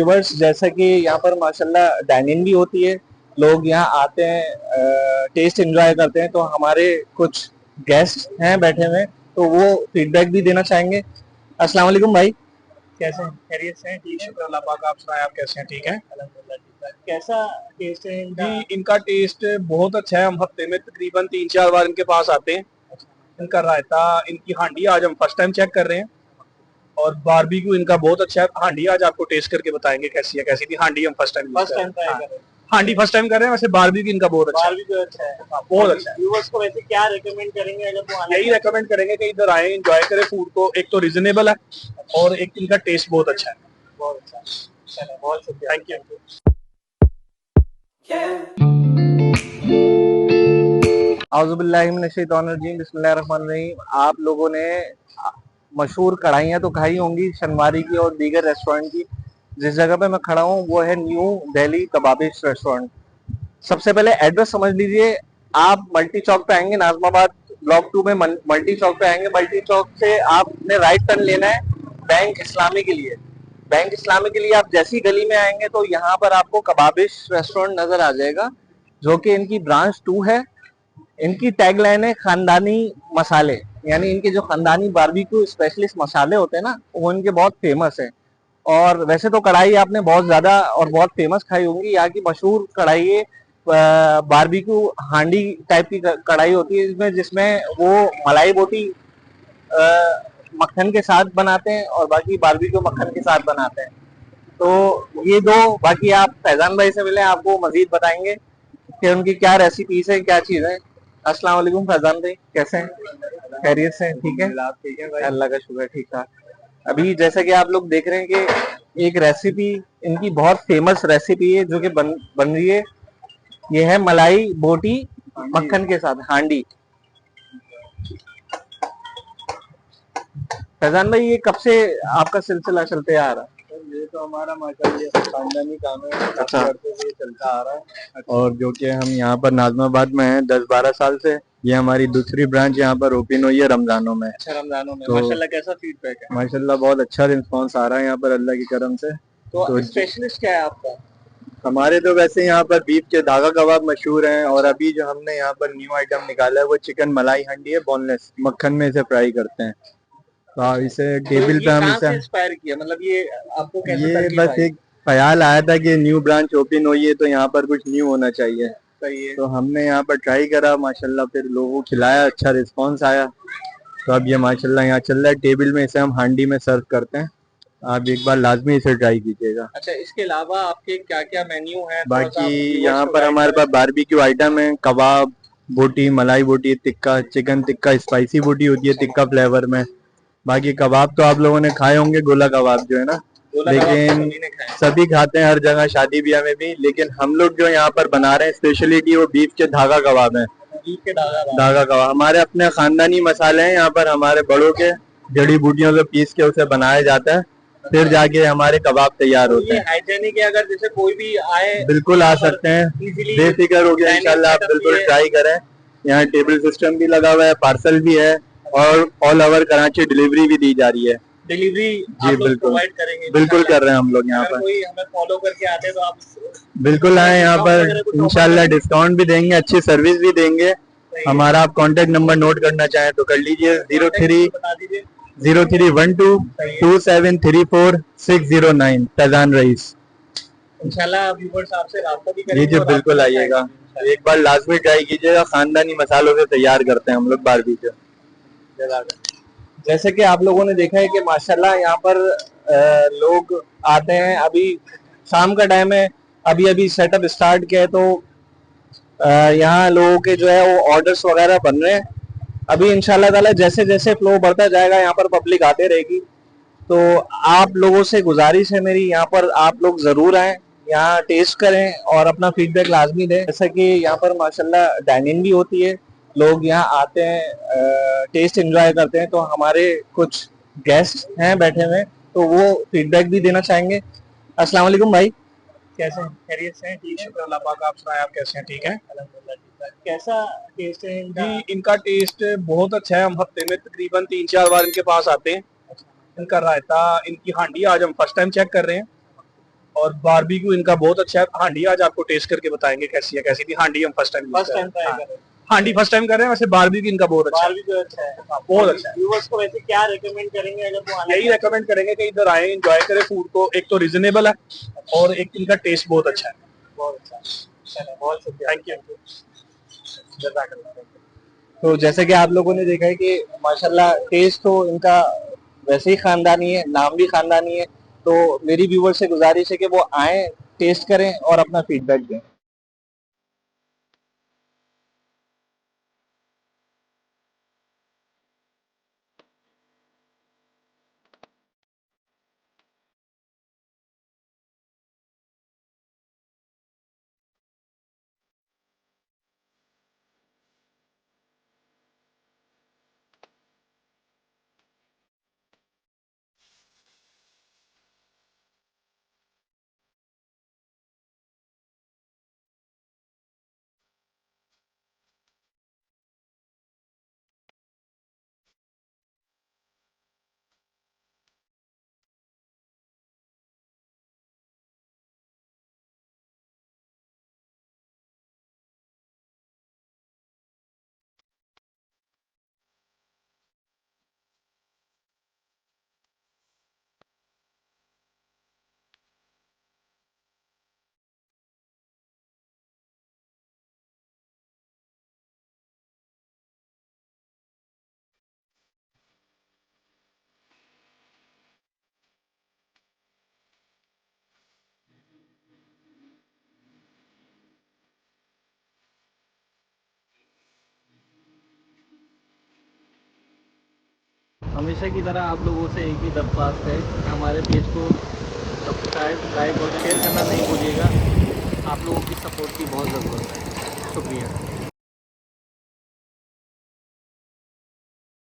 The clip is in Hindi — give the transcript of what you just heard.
व्यूवर्स, जैसा कि यहाँ पर माशाल्लाह डाइनिंग भी होती है, लोग यहाँ आते हैं, टेस्ट एंजॉय करते हैं। तो हमारे कुछ गेस्ट हैं बैठे हुए, तो वो फीडबैक भी देना चाहेंगे। अस्सलाम वालेकुम भाई, कैसे हैं? खैरियत से हैं? ठीक है, शुक्र अल्लाह पाक। आप सुनाए, आप कैसे हैं? ठीक है अल्हम्दुलिल्लाह ठीक है। कैसा टेस्ट है इनका? जी। इनका टेस्ट बहुत अच्छा है। हम हफ्ते में तकरीबन 3-4 बार इनके पास आते हैं। इनका रायता, इनकी हांडी आज हम फर्स्ट टाइम चेक कर रहे हैं, और बारबेक्यू इनका बहुत अच्छा है। हांडी आज आपको टेस्ट करके बताएंगे कैसी है, कैसी थी हांडी। हम फर्स्ट टाइम ट्राई कर रहे हैं। हांडी फर्स्ट टाइम कर रहे हैं। वैसे बारबेक्यू इनका बहुत अच्छा है। बारबेक्यू अच्छा है, बहुत अच्छा है। व्यूअर्स को वैसे क्या रेकमेंड करेंगे अगर वो आना यही रेकमेंड करेंगे कि इधर आए, एंजॉय करें फूड को। एक तो रीजनेबल है और एक इनका टेस्ट बहुत अच्छा है। बहुत अच्छा। चलो, बहुत शुक्रिया, थैंक यू। आउज़ुबिल्लाहि मिनश्शैतानिर्रजीम, बिस्मिल्लाहिर्रहमानिर्रहीम। आप लोगों ने मशहूर कढ़ाइयाँ तो खाई होंगी शनवारी की और दीगर रेस्टोरेंट की। जिस जगह पे मैं खड़ा हूँ वो है न्यू दिल्ली कबाबिश रेस्टोरेंट। सबसे पहले एड्रेस समझ लीजिए। आप मल्टी चौक पे आएंगे, नाजमाबाद ब्लॉक 2 में मल्टी चौक पे आएंगे। मल्टी चौक से आपने राइट टर्न लेना है बैंक इस्लामी के लिए। बैंक इस्लामी के लिए आप जैसी गली में आएंगे तो यहाँ पर आपको कबाबिश रेस्टोरेंट नजर आ जाएगा, जो कि इनकी ब्रांच 2 है। इनकी टैगलाइन है खानदानी मसाले, यानी इनके जो खानदानी बारबेक्यू स्पेशलिस्ट मसाले होते हैं ना, वो इनके बहुत फेमस है। और वैसे तो कढ़ाई आपने बहुत ज्यादा और बहुत फेमस खाई होंगी। यहाँ की मशहूर कढ़ाई है बारबेक्यू हांडी टाइप की कढ़ाई होती है, इसमें जिसमें वो मलाई बोटी मक्खन के साथ बनाते हैं और बाकी बारबेक्यू मक्खन के साथ बनाते हैं। तो ये दो, बाकी आप फैजान भाई से मिले, आपको मजीद बताएंगे कि उनकी क्या रेसिपीज है, क्या चीज है। अस्सलाम वालेकुम फैजान भाई, कैसे हैं? खैरियत से हैं? ठीक है, आप ठीक है भाई? अल्लाह का शुक्र, ठीक ठाक। अभी जैसा कि आप लोग देख रहे हैं कि एक रेसिपी, इनकी बहुत फेमस रेसिपी है जो कि बन रही है। ये है मलाई बोटी मक्खन के साथ हांडी। फैजान भाई, ये कब से आपका सिलसिला चलते आ रहा है? ये तो हमारा माशाल्लाह खानदानी काम है, काफी अच्छा। अर्से से ये चलता आ रहा है। और जो कि हम यहाँ पर नाजमाबाद में हैं 10-12 साल से। ये हमारी दूसरी ब्रांच यहाँ पर ओपन हुई है रमजानों में। अच्छा, रमजानों में। तो माशाल्लाह, कैसा फीडबैक है? माशाल्लाह बहुत अच्छा रिस्पांस आ रहा है यहाँ पर अल्लाह की करम से। तो स्पेशलिस्ट क्या है आपका? हमारे तो वैसे यहाँ पर बीफ के धागा कबाब मशहूर हैं, और अभी जो हमने यहाँ पर न्यू आइटम निकाला है वो चिकन मलाई हांडी है, बोनलेस मक्खन में इसे फ्राई करते हैं। तो आप इसे टेबल पे हम इसे इंस्पायर किया, मतलब ये आपको कैसे ये तरकीब बस आई? एक ख्याल आया था कि न्यू ब्रांच ओपन हुई है तो यहाँ पर कुछ न्यू होना चाहिए। सही है। तो हमने यहाँ पर ट्राई करा, माशाल्लाह फिर लोगों को खिलाया, अच्छा रिस्पांस आया। तो अब ये माशाल्लाह यहाँ चल रहा है। टेबल में इसे हम हांडी में सर्व करते हैं। आप एक बार लाजमी इसे ट्राई कीजिएगा। अच्छा, इसके अलावा आपके क्या क्या मेन्यू है? बाकी यहाँ पर हमारे पास बारबेक्यू आइटम है, कबाब, बोटी, मलाई बोटी, टिक्का, चिकन टिक्का, स्पाइसी बोटी होती है टिक्का फ्लेवर में। बाकी कबाब तो आप लोगों ने खाए होंगे, गोला कबाब जो है ना, लेकिन सभी खाते हैं हर जगह, शादी ब्याह में भी। लेकिन हम लोग जो यहाँ पर बना रहे हैं स्पेशलिटी, वो बीफ के धागा कबाब है। बीफ के धागा धागा कबाब हमारे अपने खानदानी मसाले हैं। यहाँ पर हमारे बड़ों के जड़ी बूटियों को पीस के उसे बनाया जाता है, फिर जाके हमारे कबाब तैयार होते हैं। हाइजेनिक है, अगर जैसे कोई भी आए बिल्कुल आ सकते हैं, बेफिक्र हो गया, इंशाल्लाह आप बिल्कुल ट्राई करें। यहाँ टेबल सिस्टम भी लगा हुआ है, पार्सल भी है, और ऑल ओवर कराची डिलीवरी भी दी जा रही है। डिलीवरी जी बिल्कुल प्रोवाइड करेंगे? बिल्कुल कर रहे हैं हम लोग यहाँ पर। कोई हमें फॉलो करके आते हैं तो आप बिल्कुल आए यहाँ पर, इंशाल्लाह डिस्काउंट भी देंगे, अच्छी सर्विस भी देंगे। हमारा आप कांटेक्ट नंबर नोट करना चाहें तो कर लीजिए, 031272734609, फैजान रईस। इंशाल्लाह व्यूअर्स आपसे राब्ता भी जी करेंगे। जी बिल्कुल आइएगा, एक बार लाजमी ट्राई कीजिएगा। खानदानी मसालों से तैयार करते हैं हम लोग बारबेक्यू। जैसे कि आप लोगों ने देखा है कि माशाल्लाह यहाँ पर लोग आते हैं। अभी शाम का टाइम है, अभी अभी सेटअप स्टार्ट किया है, तो यहाँ लोगों के जो है वो ऑर्डर्स वगैरह बन रहे हैं। अभी इंशाल्लाह ताला जैसे जैसे फ्लो बढ़ता जाएगा, यहाँ पर पब्लिक आते रहेगी। तो आप लोगों से गुजारिश है मेरी, यहाँ पर आप लोग जरूर आए, यहाँ टेस्ट करें और अपना फीडबैक लाजमी दें। जैसा कि यहाँ पर माशाल्लाह डाइनिंग भी होती है, लोग यहाँ आते हैं, टेस्ट एंजॉय करते हैं। तो हमारे कुछ गेस्ट हैं बैठे हुए, तो वो फीडबैक भी देना चाहेंगे। अस्सलाम वालेकुम भाई, कैसे हैं? खैरियत से हैं? ठीक है, शुक्र अल्लाह पाक। आप सुनाए, आप कैसे हैं? ठीक है अल्हम्दुलिल्लाह ठीक है। कैसा टेस्ट है इनका? जी। इनका टेस्ट बहुत अच्छा है। हम हफ्ते में तकरीबन 3-4 बार इनके पास आते हैं। इनका रायता, इनकी हांडी आज हम फर्स्ट टाइम चेक कर रहे हैं, और बारबेक्यू इनका बहुत अच्छा है। हांडी आज आपको टेस्ट करके बताएंगे कैसी है, कैसी थी हांडी। हम first time first time try कर रहे हैं। हांडी फर्स्ट टाइम कर रहे हैं। वैसे बारबेक्यू इनका बहुत अच्छा है। बारबेक्यू अच्छा है, बहुत अच्छा है। व्यूअर्स को वैसे क्या रेकमेंड करेंगे अगर वो आना यही रेकमेंड करेंगे कि इधर आए, एंजॉय करें फूड को। एक तो रिजनेबल है और एक इनका टेस्ट बहुत अच्छा है। बहुत अच्छा है। चलो, बहुत शुक्रिया। Thank you. जज़ाकल्लाह। तो जैसे कि आप लोगों ने देखा है कि माशाल्लाह टेस्ट तो इनका वैसे ही खानदानी है, नाम भी खानदानी है। तो मेरी व्यूअर से गुजारिश है कि वो आए, टेस्ट करें और अपना फीडबैक दें। हमेशा की तरह आप लोगों से एक ही दरख्वास्त है कि हमारे पेज को सब्सक्राइब, लाइक और शेयर करना नहीं भूलिएगा। आप लोगों की सपोर्ट की बहुत ज़रूरत है। शुक्रिया।